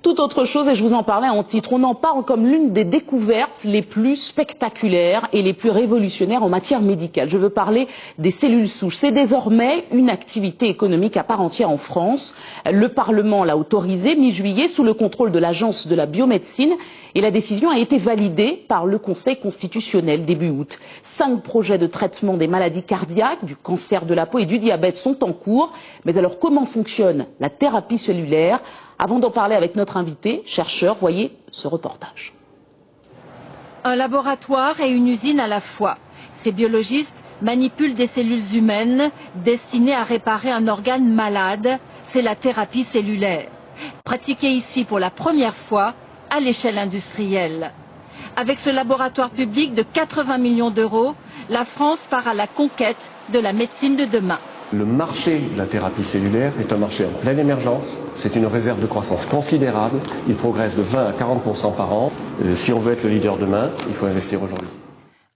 Tout autre chose, et je vous en parlais en titre, on en parle comme l'une des découvertes les plus spectaculaires et les plus révolutionnaires en matière médicale. Je veux parler des cellules souches. C'est désormais une activité économique à part entière en France. Le Parlement l'a autorisé mi-juillet sous le contrôle de l'Agence de la biomédecine et la décision a été validée par le Conseil constitutionnel début août. 5 projets de traitement des maladies cardiaques, du cancer de la peau et du diabète sont en cours. Mais alors comment fonctionne la thérapie cellulaire? Avant d'en parler avec notre invité, chercheur, voyez ce reportage. Un laboratoire et une usine à la fois. Ces biologistes manipulent des cellules humaines destinées à réparer un organe malade. C'est la thérapie cellulaire. Pratiquée ici pour la première fois à l'échelle industrielle. Avec ce laboratoire public de 80 millions d'euros, la France part à la conquête de la médecine de demain. Le marché de la thérapie cellulaire est un marché en pleine émergence. C'est une réserve de croissance considérable. Il progresse de 20 à 40% par an. Si on veut être le leader demain, il faut investir aujourd'hui.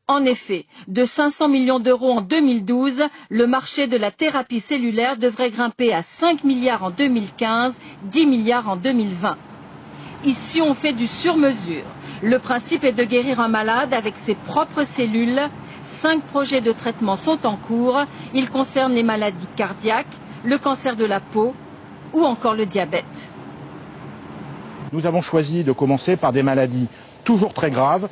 En effet, de 500 millions d'euros en 2012, le marché de la thérapie cellulaire devrait grimper à 5 milliards en 2015, 10 milliards en 2020. Ici, on fait du sur-mesure. Le principe est de guérir un malade avec ses propres cellules. 5 projets de traitement sont en cours. Ils concernent les maladies cardiaques, le cancer de la peau ou encore le diabète. Nous avons choisi de commencer par des maladies toujours très graves,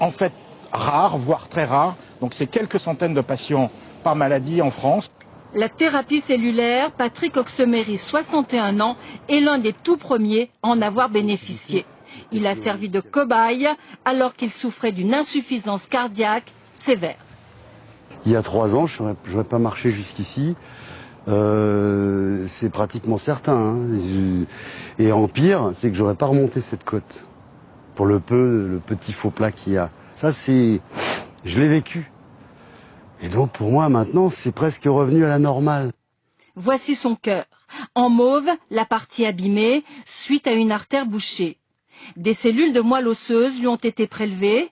en fait rares, voire très rares. Donc c'est quelques centaines de patients par maladie en France. La thérapie cellulaire, Patrick Oxemery, 61 ans, est l'un des tout premiers à en avoir bénéficié. Il a servi de cobaye alors qu'il souffrait d'une insuffisance cardiaque sévère. Il y a 3 ans, je n'aurais pas marché jusqu'ici. C'est pratiquement certain. Hein. Et en pire, c'est que j'aurais pas remonté cette côte. Pour le petit faux plat qu'il y a. Ça, je l'ai vécu. Et donc, pour moi, maintenant, c'est presque revenu à la normale. Voici son cœur. En mauve, la partie abîmée, suite à une artère bouchée. Des cellules de moelle osseuse lui ont été prélevées,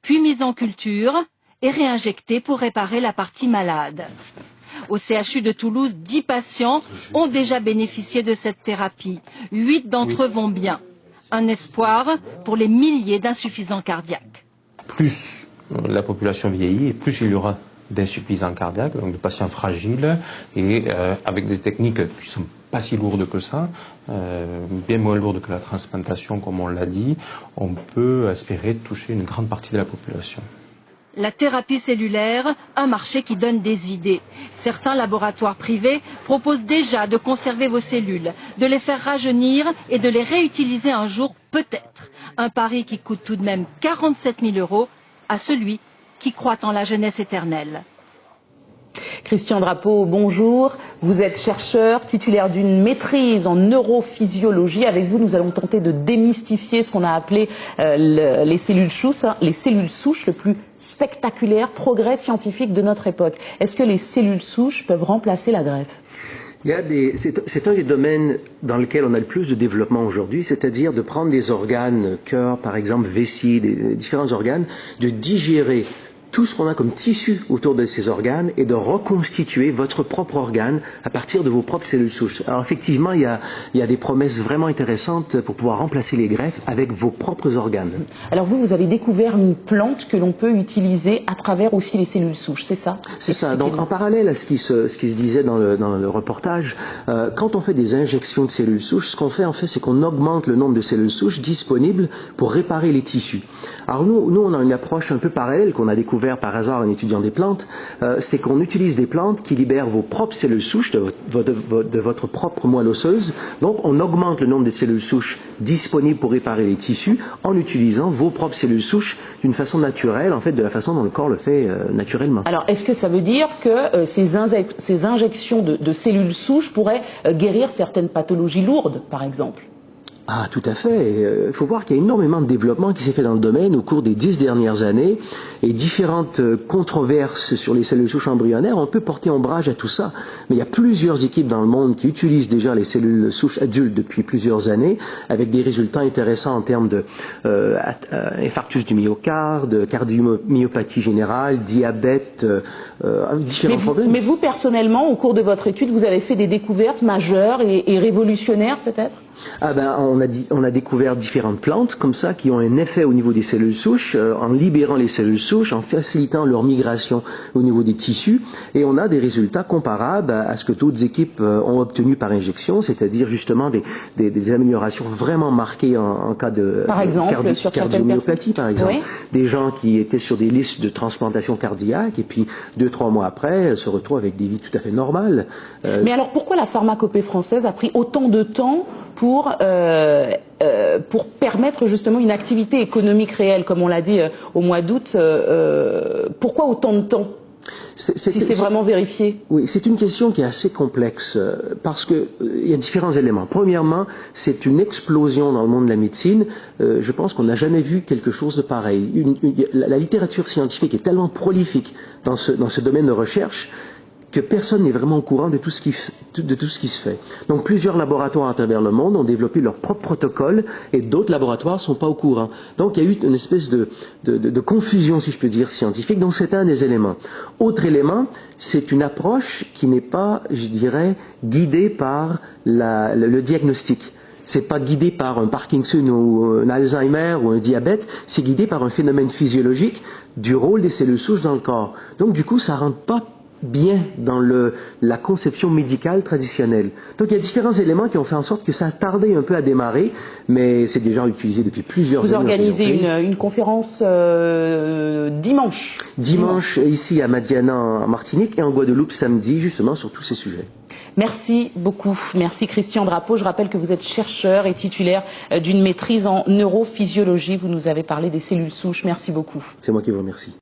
puis mises en culture et réinjectées pour réparer la partie malade. Au CHU de Toulouse, 10 patients ont déjà bénéficié de cette thérapie. 8 d'entre eux vont bien. Un espoir pour les milliers d'insuffisants cardiaques. Plus la population vieillit et plus il y aura d'insuffisants cardiaques, donc de patients fragiles et avec des techniques qui sont pas si lourdes que ça, bien moins lourdes que la transplantation comme on l'a dit, on peut espérer toucher une grande partie de la population. La thérapie cellulaire, un marché qui donne des idées. Certains laboratoires privés proposent déjà de conserver vos cellules, de les faire rajeunir et de les réutiliser un jour peut-être. Un pari qui coûte tout de même 47 000 € à celui qui croit en la jeunesse éternelle. Christian Drapeau, bonjour. Vous êtes chercheur, titulaire d'une maîtrise en neurophysiologie. Avec vous, nous allons tenter de démystifier ce qu'on a appelé les cellules souches, le plus spectaculaire progrès scientifique de notre époque. Est-ce que les cellules souches peuvent remplacer la greffe ? C'est un des domaines dans lequel on a le plus de développement aujourd'hui, c'est-à-dire de prendre des organes, cœur par exemple, vessie, des différents organes, de digérer tout ce qu'on a comme tissu autour de ces organes et de reconstituer votre propre organe à partir de vos propres cellules souches. Alors effectivement, il y a des promesses vraiment intéressantes pour pouvoir remplacer les greffes avec vos propres organes. Alors vous avez découvert une plante que l'on peut utiliser à travers aussi les cellules souches, c'est ça? C'est ça. Donc en parallèle à ce qui se disait dans le reportage, quand on fait des injections de cellules souches, ce qu'on fait en fait, c'est qu'on augmente le nombre de cellules souches disponibles pour réparer les tissus. Alors nous on a une approche un peu parallèle qu'on a découvert par hasard en étudiant des plantes, c'est qu'on utilise des plantes qui libèrent vos propres cellules souches de votre propre moelle osseuse. Donc on augmente le nombre de cellules souches disponibles pour réparer les tissus en utilisant vos propres cellules souches d'une façon naturelle, en fait de la façon dont le corps le fait naturellement. Alors est-ce que ça veut dire que ces injections de cellules souches pourraient guérir certaines pathologies lourdes, par exemple ? Ah, tout à fait. Il faut voir qu'il y a énormément de développement qui s'est fait dans le domaine au cours des 10 dernières années et différentes controverses sur les cellules souches embryonnaires. On peut porter ombrage à tout ça, mais il y a plusieurs équipes dans le monde qui utilisent déjà les cellules souches adultes depuis plusieurs années avec des résultats intéressants en termes de infarctus du myocarde, cardiomyopathie générale, diabète, différents problèmes. Mais vous, personnellement, au cours de votre étude, vous avez fait des découvertes majeures et révolutionnaires peut-être ? On a découvert différentes plantes comme ça qui ont un effet au niveau des cellules souches, en libérant les cellules souches, en facilitant leur migration au niveau des tissus, et on a des résultats comparables à ce que d'autres équipes ont obtenu par injection, c'est-à-dire justement des améliorations vraiment marquées en cas de cardiomyopathie, par exemple. Oui. Des gens qui étaient sur des listes de transplantation cardiaque et puis 2-3 mois après se retrouvent avec des vies tout à fait normales. Mais alors pourquoi la pharmacopée française a pris autant de temps pour permettre justement une activité économique réelle, comme on l'a dit au mois d'août? Pourquoi autant de temps si c'est vraiment vérifié? Oui, c'est une question qui est assez complexe parce que il y a différents éléments. Premièrement, c'est une explosion dans le monde de la médecine. Je pense qu'on n'a jamais vu quelque chose de pareil. La littérature scientifique est tellement prolifique dans ce domaine de recherche que personne n'est vraiment au courant de tout ce qui se fait. Donc plusieurs laboratoires à travers le monde ont développé leur propre protocole et d'autres laboratoires sont pas au courant. Donc il y a eu une espèce de confusion, si je peux dire, scientifique. Donc c'est un des éléments. Autre élément, c'est une approche qui n'est pas, je dirais, guidée par le diagnostic. C'est pas guidé par un Parkinson ou un Alzheimer ou un diabète, c'est guidé par un phénomène physiologique du rôle des cellules souches dans le corps. Donc du coup, ça rentre pas bien dans la conception médicale traditionnelle. Donc il y a différents éléments qui ont fait en sorte que ça a tardé un peu à démarrer, mais c'est déjà utilisé depuis plusieurs années. Vous organisez une conférence dimanche. Dimanche, ici à Madiana en Martinique et en Guadeloupe samedi, justement sur tous ces sujets. Merci beaucoup. Merci Christian Drapeau. Je rappelle que vous êtes chercheur et titulaire d'une maîtrise en neurophysiologie. Vous nous avez parlé des cellules souches. Merci beaucoup. C'est moi qui vous remercie.